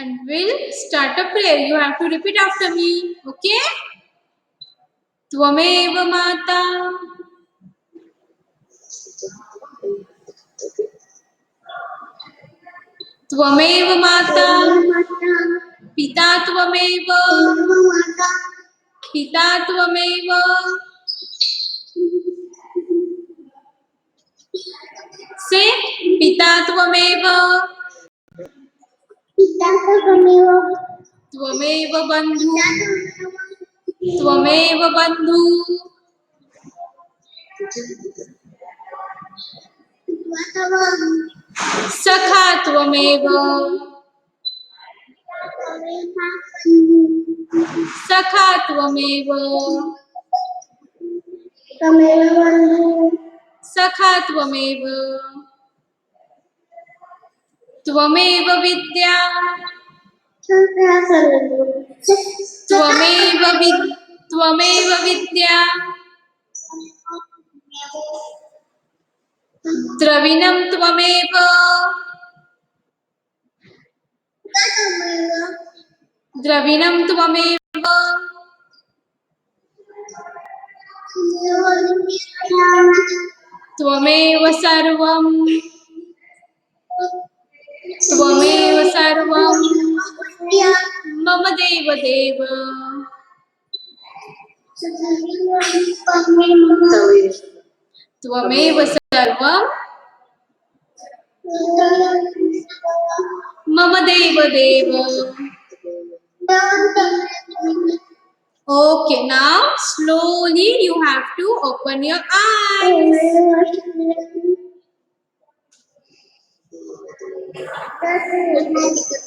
and we'll start a prayer. You have to repeat after me. Okay? Tvameva Mata. Tvameva Mata. Pita Tvameva. Pita Tvameva. Say Pita Tvameva. Tvameva Bandhu. Tvameva Bandhu. Sakha Tvameva. Sakha Tvameva. Sakha Tvameva. Tvameva Vidya. Tvameva Vidya. Dravinam Tvameva. Dravinam Tvameva. Tvameva Sarvam. Tvameva Sarvam. Mama Deva Deva. Tvameva Sarvam. Mama Deva Deva. Okay, now slowly you have to open your eyes.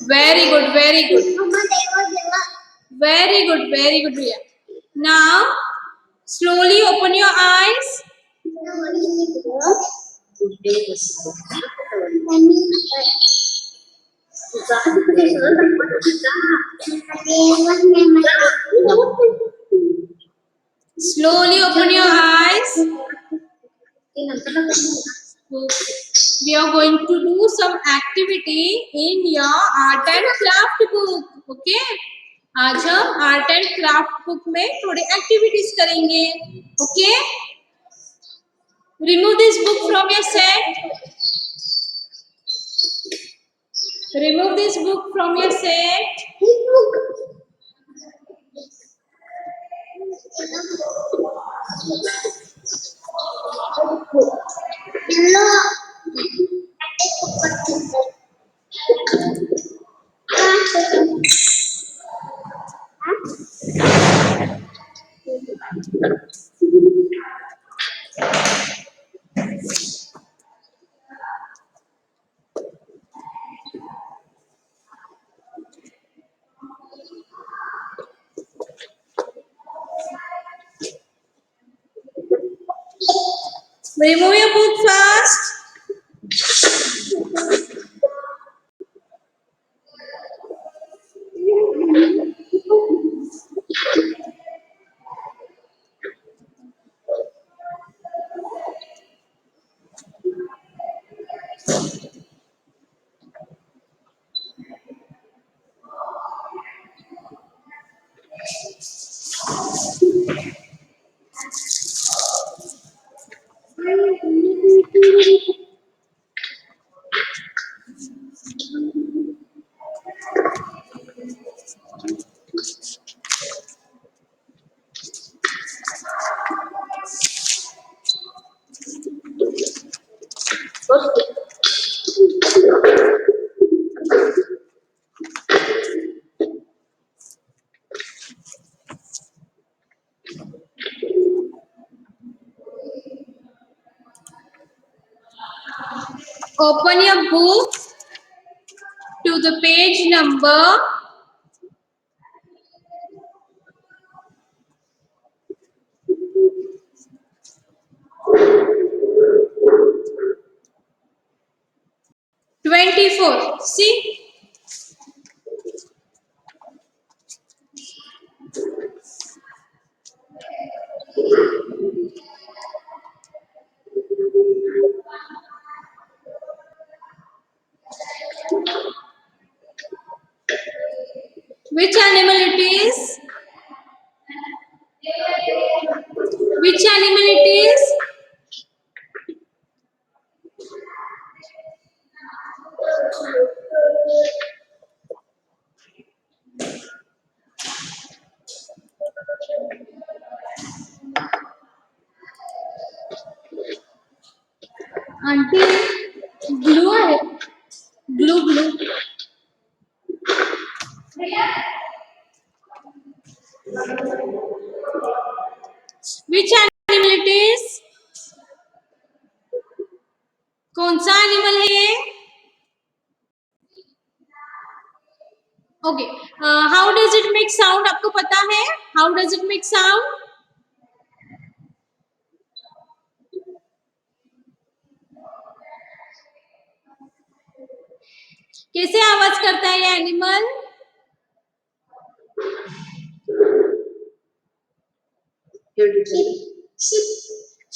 Very good, very good. Very good, very good, Riya. Now, slowly open your eyes. Slowly open your eyes. We are going to do some activity in your art and craft book. Okay? आज हम art and craft book में थोड़ी activities करेंगे. Okay? Remove this book from your set. Remove this book from your set. Remove your book first. Open your book to the page number 24. See? Which animal it is? Aunty ग्लू आहे ग्लू ग्लू Which animal it is? कौन सा animal है ये? Okay, how does it make sound? आपको पता है how does it make sound? कैसे आवाज करता है ये एनिमल?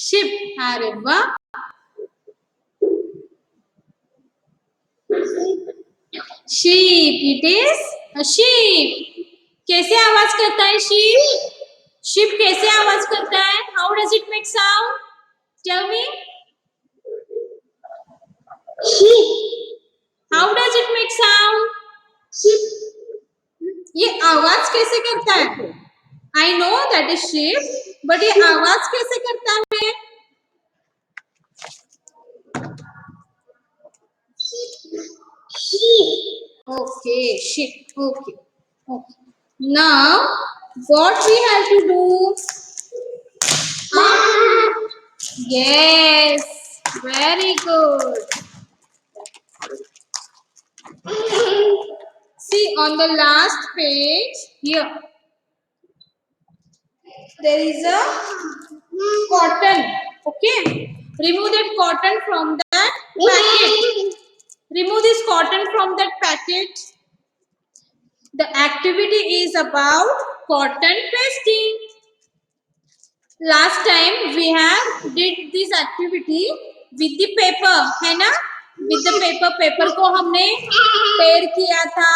शिप। अरे वाह, sheep, it is a sheep. कैसे आवाज करता है शीप? शिप कैसे आवाज करता है? How does it make sound? Tell me. How does it make sound? ये आवाज कैसे करता है? I know that is ship, but ये आवाज कैसे करता है? Okay, ship. Okay okay, now what we have to do? Yes, very good. See on the last page here, there is a cotton. Okay, remove that cotton from that packet. Remove this cotton from that packet. The activity is about cotton pasting. Last time we have did this activity with the paper, है ना? With the paper को हमने tear किया था,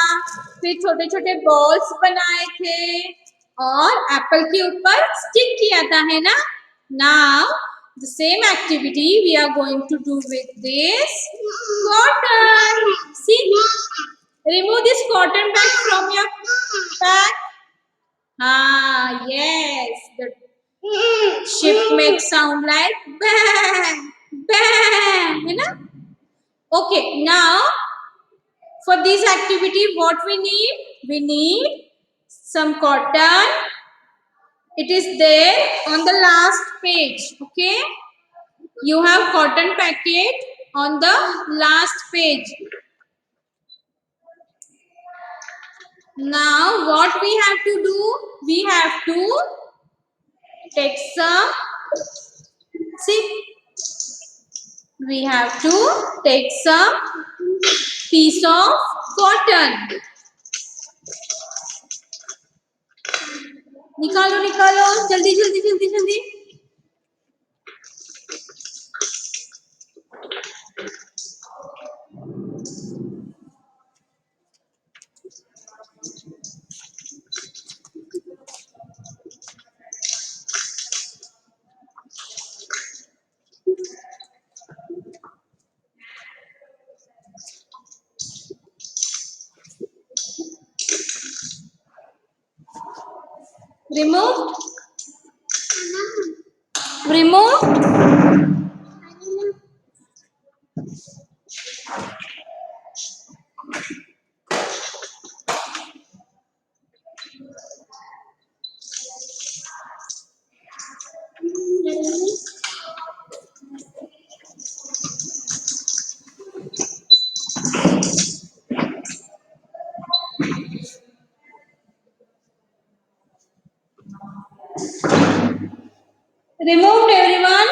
फिर छोटे छोटे balls बनाए थे और एप्पल के ऊपर स्टिक किया था, है ना? Now the same activity we are going to do with this cotton. See, remove this cotton bag from your pack. Ah, yes, the ship makes sound like bang, bang, है ना? Okay, now for this activity, what we need? We need some cotton. It is there on the last page. Okay, you have cotton packet on the last page. Now, what we have to do? We have to take some. See, we have to take some piece of cotton. निकालो निकालो, जल्दी जल्दी जल्दी जल्दी। Remove, remove. Removed, everyone.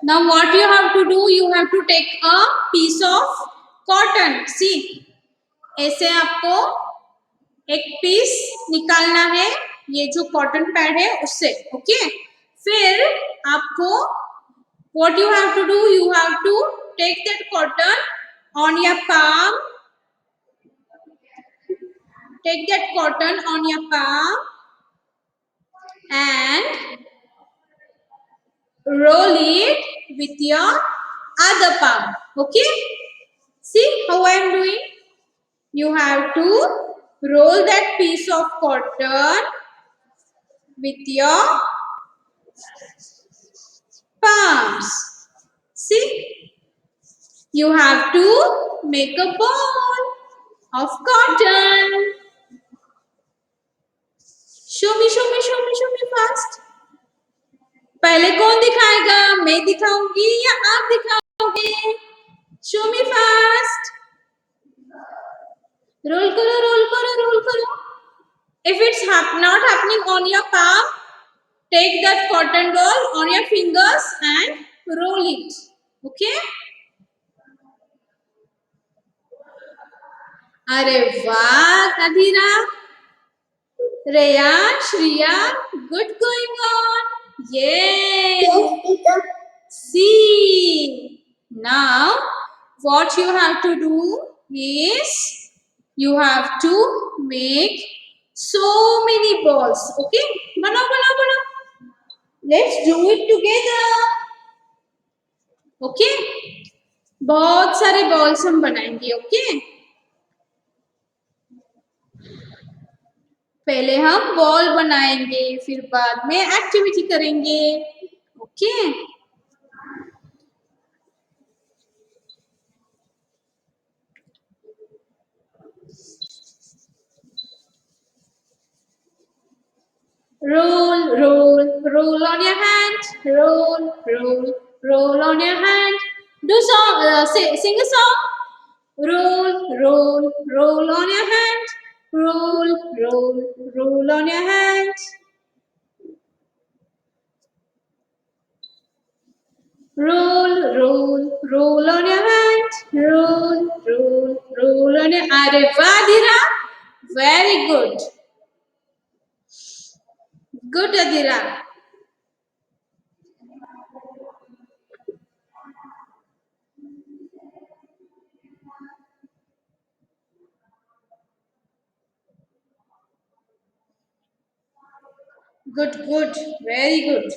Now what you have to do? You have to take a piece of cotton. See, ऐसे आपको एक piece निकालना है ये जो कॉटन पैड है उससे। ओके, फिर आपको what you have to do? You have to take that cotton on your palm take that cotton on your palm and roll it with your other palm. Okay? See how I am doing? You have to roll that piece of cotton with your palms. See? You have to make a ball of cotton. Show me fast. पहले कौन दिखाएगा? मैं दिखाऊंगी या आप दिखाओगे? Show me fast. Role करो. If it's not happening on your palm, take that cotton ball on your fingers and roll it. Okay? अरे वाह अधीरा, Reya, Shriya, good going on. Yay! See, now what you have to do is you have to make so many balls. Okay? Banao. Let's do it together. Okay? बहुत सारे balls हम बनाएंगे. Okay? पहले हम ball बनाएंगे, फिर बाद में एक्टिविटी करेंगे. Okay? roll on your hand. Roll on your hand. Do song. Sing a song. Roll on your hand. Roll on your hand. Roll on your hand. Roll on your. Are Adira, very good. Good Adira. Good, very good.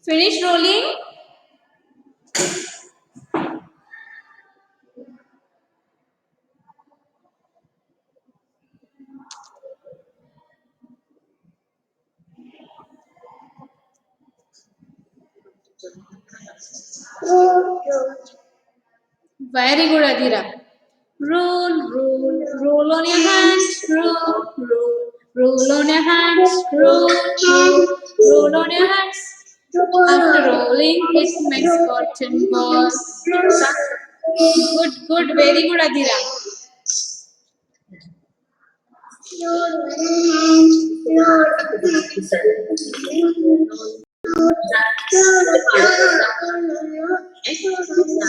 Finish rolling. Very good, Adira. Roll on your hands. Roll on your hands. Roll on your hands. After rolling, it makes cotton balls. Good, very good, Adira.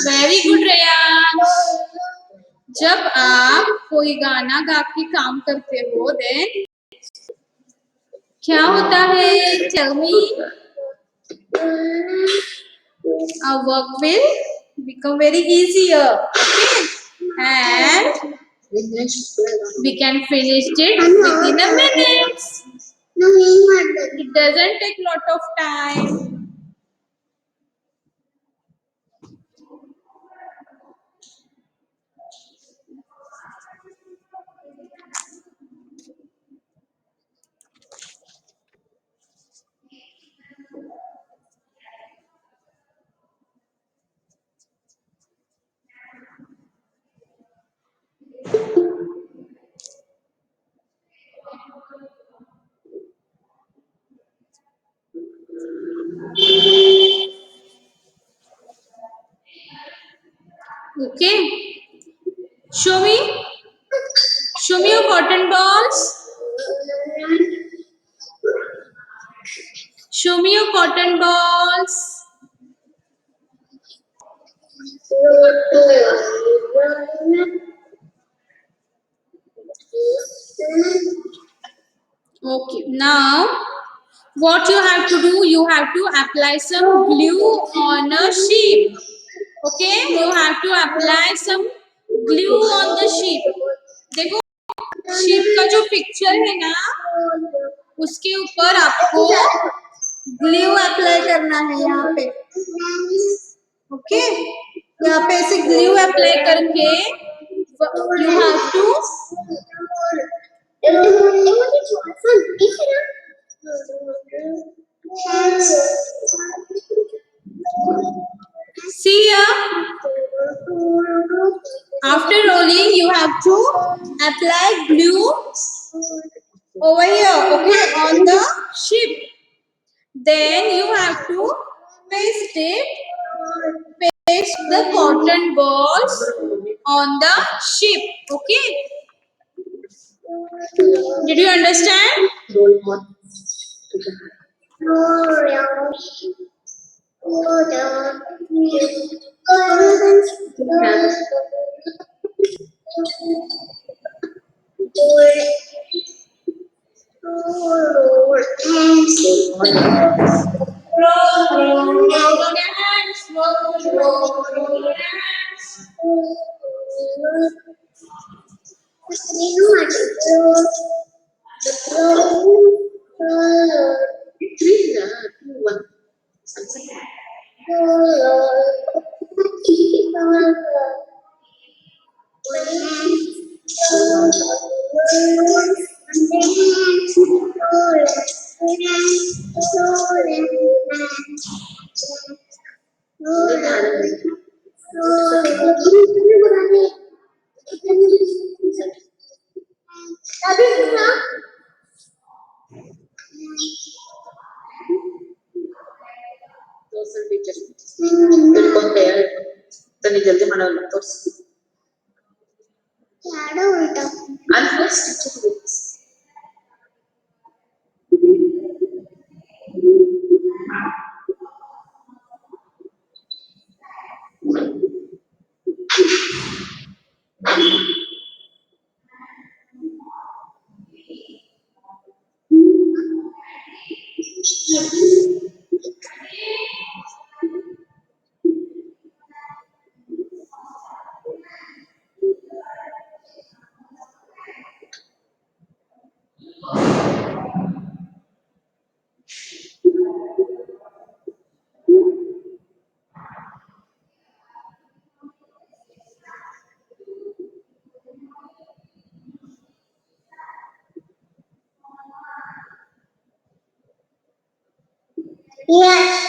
Very good, Reya. जब आप कोई गाना गा के काम करते हो then क्या होता है? Tell me. Our work will become very easier. Okay? And we can finish it within a minute. It doesn't take lot of time. Okay. Show me. Show me your cotton balls. Show me your cotton balls. Okay. Now, what you have to do? You have to apply some glue on a sheep. Okay. You have to apply some glue on the sheep. देखो sheep का जो picture है ना उसके ऊपर आपको glue apply करना है यहाँ पे ओके यहाँ पे ऐसे ग्लू अप्लाई करके you have to see here after rolling you have to apply glue over here okay on the sheep then you have to paste the cotton balls on the sheep okay did you understand roll your hands roll your hands जल्दी ಮಾಡಲ್ಲ ತೋರಿಸಿ ಯಾಡೋ ಉಲ್ಟಾ ಅಲ್ಲಿ first stitch Yes.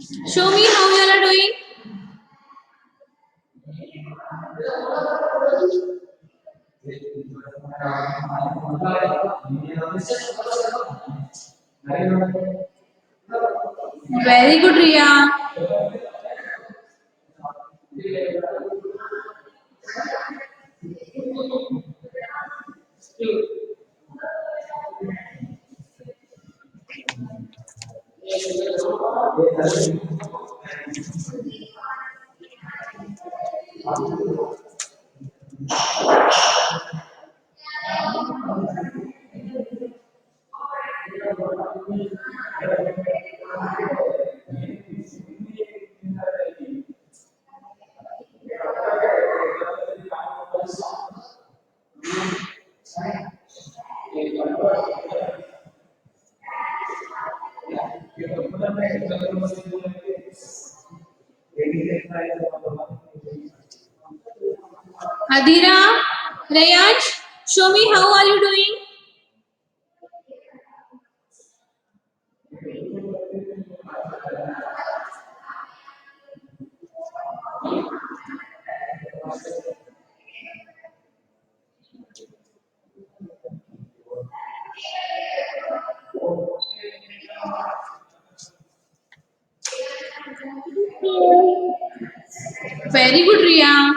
Show me how you all are doing. Very good, Ria. Adira, Rayansh, show me how are you doing. Very good, Ria.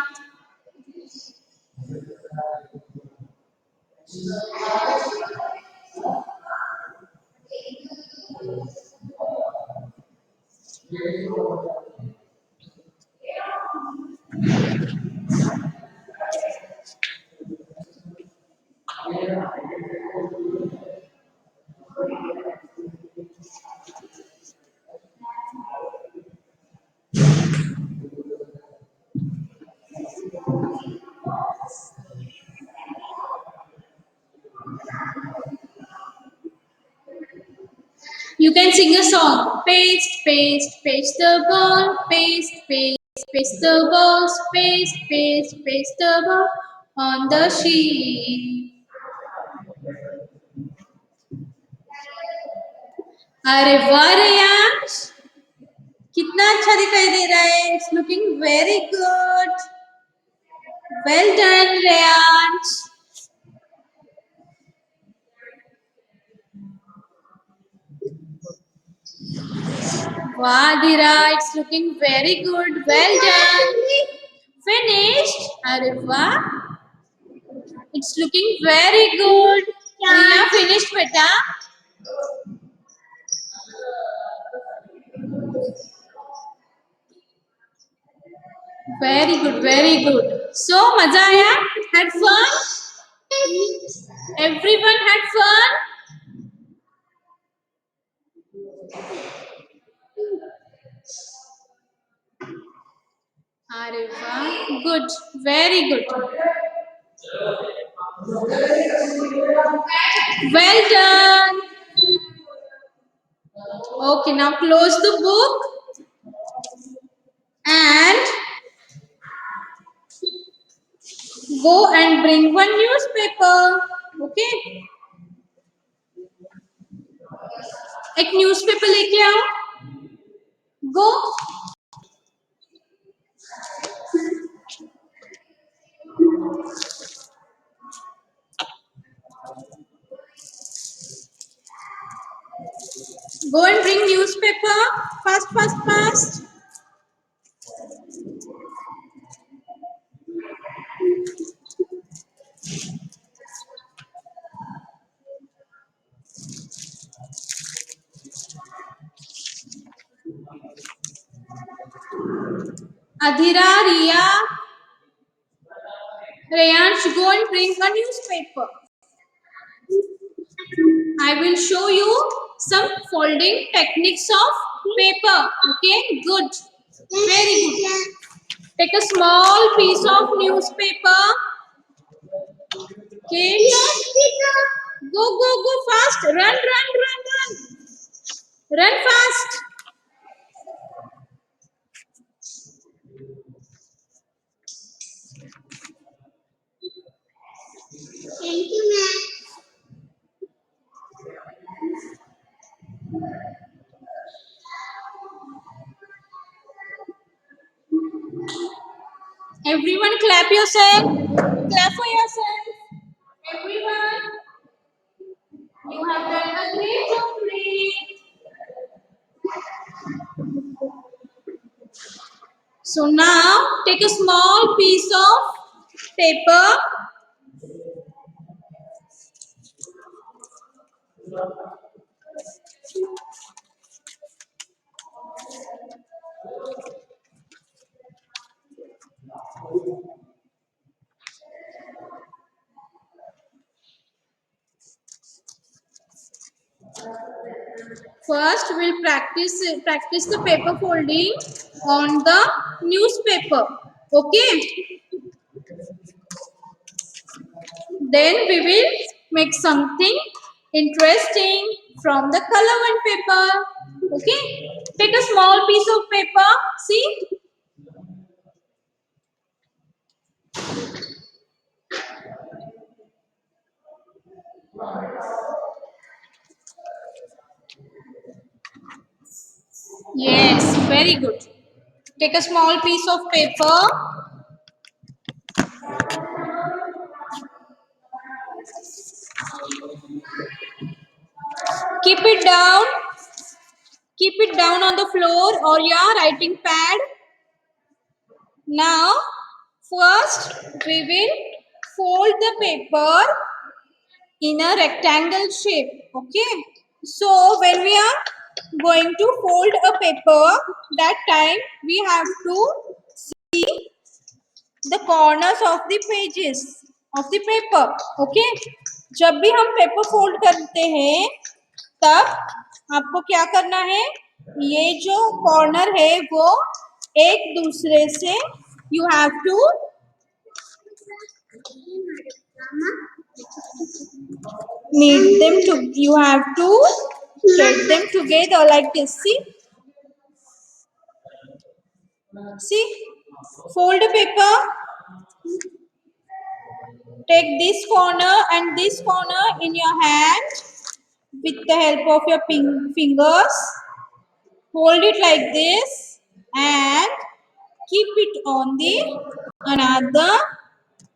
You can sing a song. Paste, paste, paste the ball. Paste, paste, paste the balls. Paste, paste, paste the ball on the sheet. अरे वाह रेयांश, कितना अच्छा दिखाई दे रहा है. It's looking very good. Well done Reyansh. वाह Dhira, it's looking very good. Well done. Finished. अरे वाह, it's looking very good. Riya finished बेटा. Very good, very good. So मजा आया? Had fun? Everyone had fun? अरे वाह, good, very good. Well done. Okay, now close the book and go and bring one newspaper. Okay, एक newspaper लेके आओ. Go. Go and bring newspaper. Fast, fast, fast. Adhira, Riya, Rayansh, go and bring a newspaper. I will show you some folding techniques of paper. Okay, good. Very good. Take a small piece of newspaper. Kids, go, go, go fast. Run, run, run, run. Run fast. Thank you, ma'am. Everyone clap yourself. Clap for yourself. Everyone, you have done a great job today. So now take a small piece of paper. First, we'll practice the paper folding on the newspaper. Okay. Then we will make something interesting from the color one paper. Okay. Take a small piece of paper. See. Yes, very good. Take a small piece of paper. Keep it down. Keep it down on the floor or your writing pad. Now, first we will fold the paper in a rectangle shape. Okay. So, when we are going to fold a paper, that time we have to see the corners of the pages of the paper. Okay. जब भी हम paper fold करते हैं तब आपको क्या करना है, ये जो कॉर्नर है वो एक दूसरे से you have to meet them to, you have to get them together like this. See, fold the paper, take this corner and this corner in your hand with the help of your fingers. Hold it like this and keep it on the another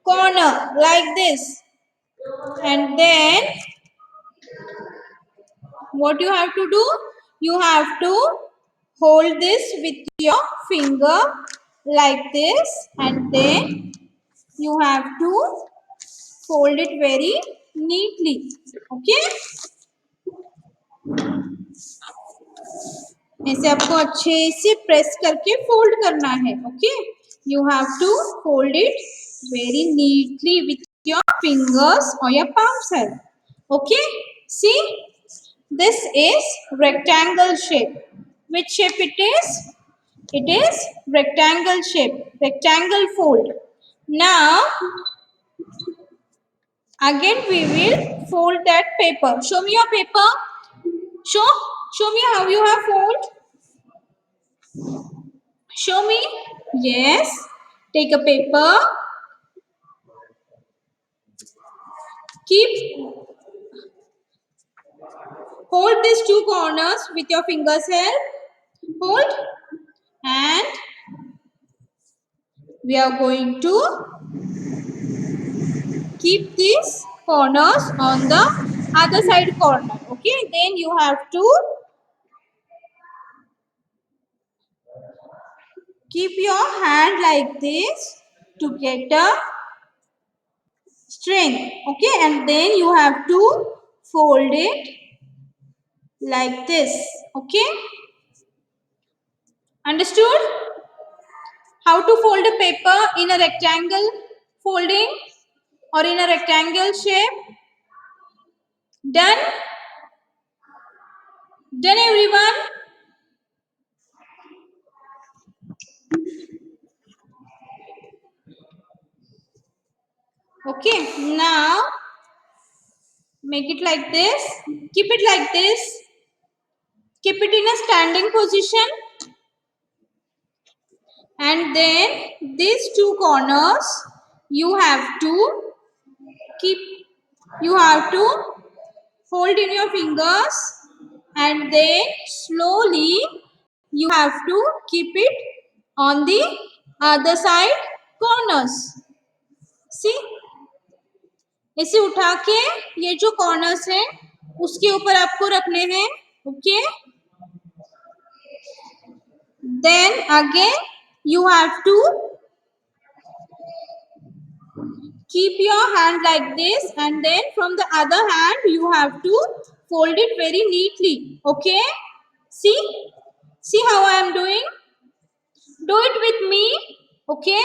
corner like this. And then what you have to do? You have to hold this with your finger like this and then you have to fold it very neatly. Okay. ऐसे आपको अच्छे से press करके fold करना है. Okay. You have to fold it very neatly with your fingers और your palms help. Okay. See, this is rectangle shape. Which shape it is? It is rectangle shape, rectangle fold. Now again we will fold that paper. Show me your paper. Show me how you have fold. Show me. Yes. Take a paper. Keep, hold these two corners with your fingers help. Hold. And we are going to keep these corners on the other side corner. Okay. Then you have to keep your hand like this to get a strength. Okay. And then you have to fold it like this. Okay. Understood? How to fold a paper in a rectangle folding or in a rectangle shape? Done? Done, everyone? Okay, now make it like this. Keep it like this. Keep it in a standing position. And then these two corners you have to keep, you have to hold in your fingers and then slowly you have to keep it on the other side corners. See, इसे उठा के ये जो corners है उसके ऊपर आपको रखने हैं। Okay, then again you have to keep your hand like this, and then from the other hand you have to fold it very neatly. Okay, see, see how I am doing. Do it with me. Okay,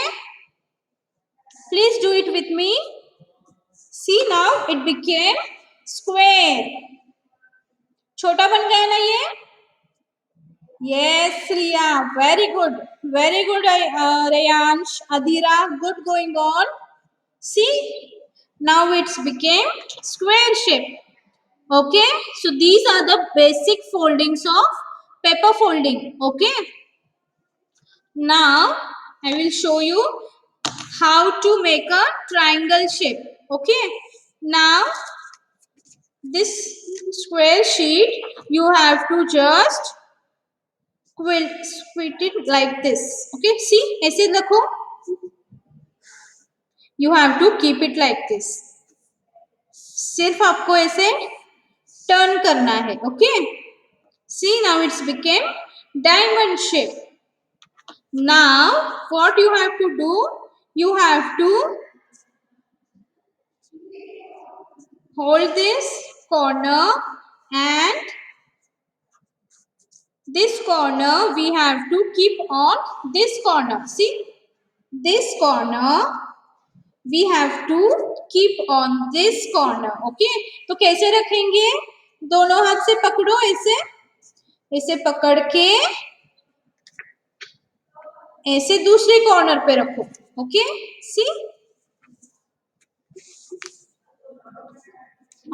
please do it with me. See, now it became square. छोटा बन गया ना ये? Yes, Riya, very good, very good. Rayansh, Adhira, good going on. See, now it's became square shape. Okay, so these are the basic foldings of paper folding. Okay, now I will show you how to make a triangle shape. Okay, now this square sheet you have to just split it like this. Okay, see, ऐसे रखो. You have to keep it like this. सिर्फ आपको ऐसे turn करना है. Okay, see, now it's became diamond shape. Now what you have to do, you have to hold this corner, and this corner we have to keep on this corner. See, this corner we have to keep on this corner. Okay, तो कैसे रखेंगे? दोनों हाथ से पकड़ो, ऐसे ऐसे पकड़ के ऐसे दूसरे कॉर्नर पे रखो. ओके, सी,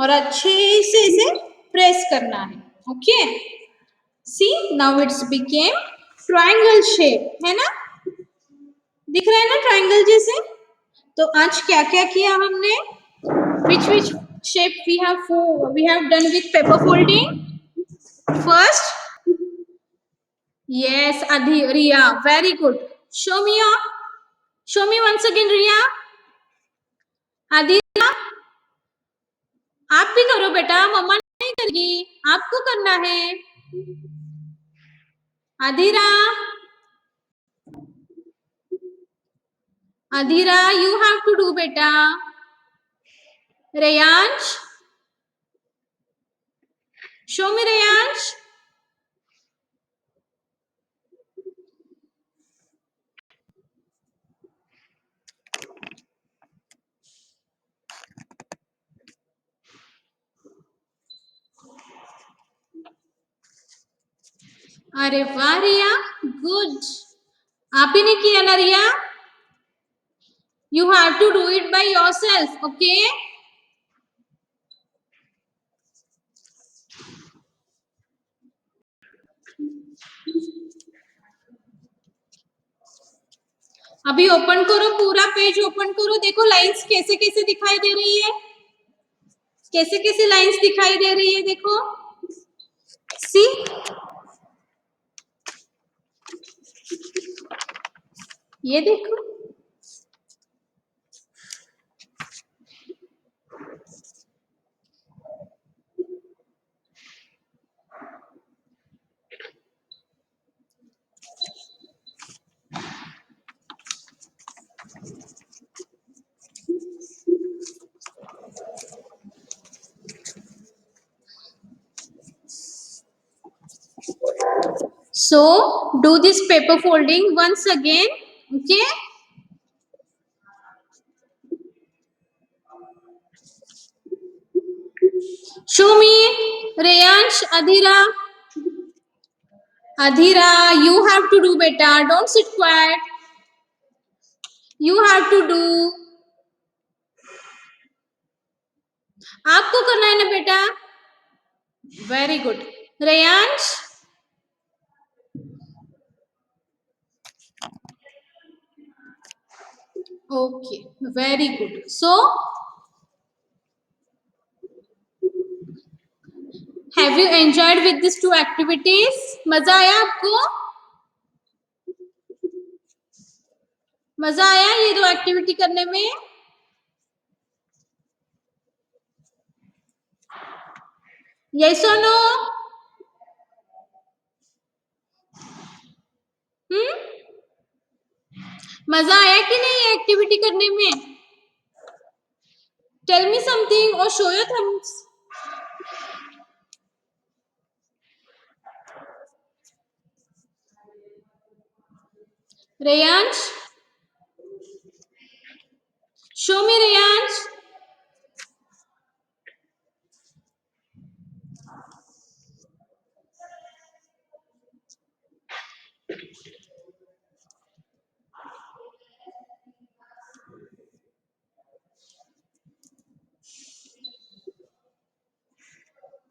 और अच्छे से इसे प्रेस करना है. Okay, see, now it's became triangle shape. है ना, दिख रहा है ना ट्रायंगल जैसे? तो आज क्या क्या किया हमने? which shape we have done with paper folding? First, yes, Riya, very good. Show me once again, Riya. Adira, आप भी करो बेटा, मम्मा नहीं करेगी, आपको करना है. Adira, you have to do beta. Rayansh, show me Rayansh. अरे वाह रिया, गुड. आप ही ने किया ना रिया? You have to do it by yourself. Okay, अभी ओपन करो, पूरा पेज ओपन करो. देखो लाइंस कैसे कैसे दिखाई दे रही है, कैसे कैसे लाइंस दिखाई दे रही है. देखो, सी, ये देखो. So do this paper folding once again. Okay, show me Rayansh, Adhira, you have to do beta, don't sit quiet, you have to do. आपको करना है ना बेटा? Very good. Rayansh, okay, very good. So have you enjoyed with these two activities? मजा आया आपको? मजा आया ये दो एक्टिविटी करने में? यस और नो? मजा आया कि नहीं एक्टिविटी करने में? टेल मी समथिंग और show your thumbs. Reyansh, show me Reyansh.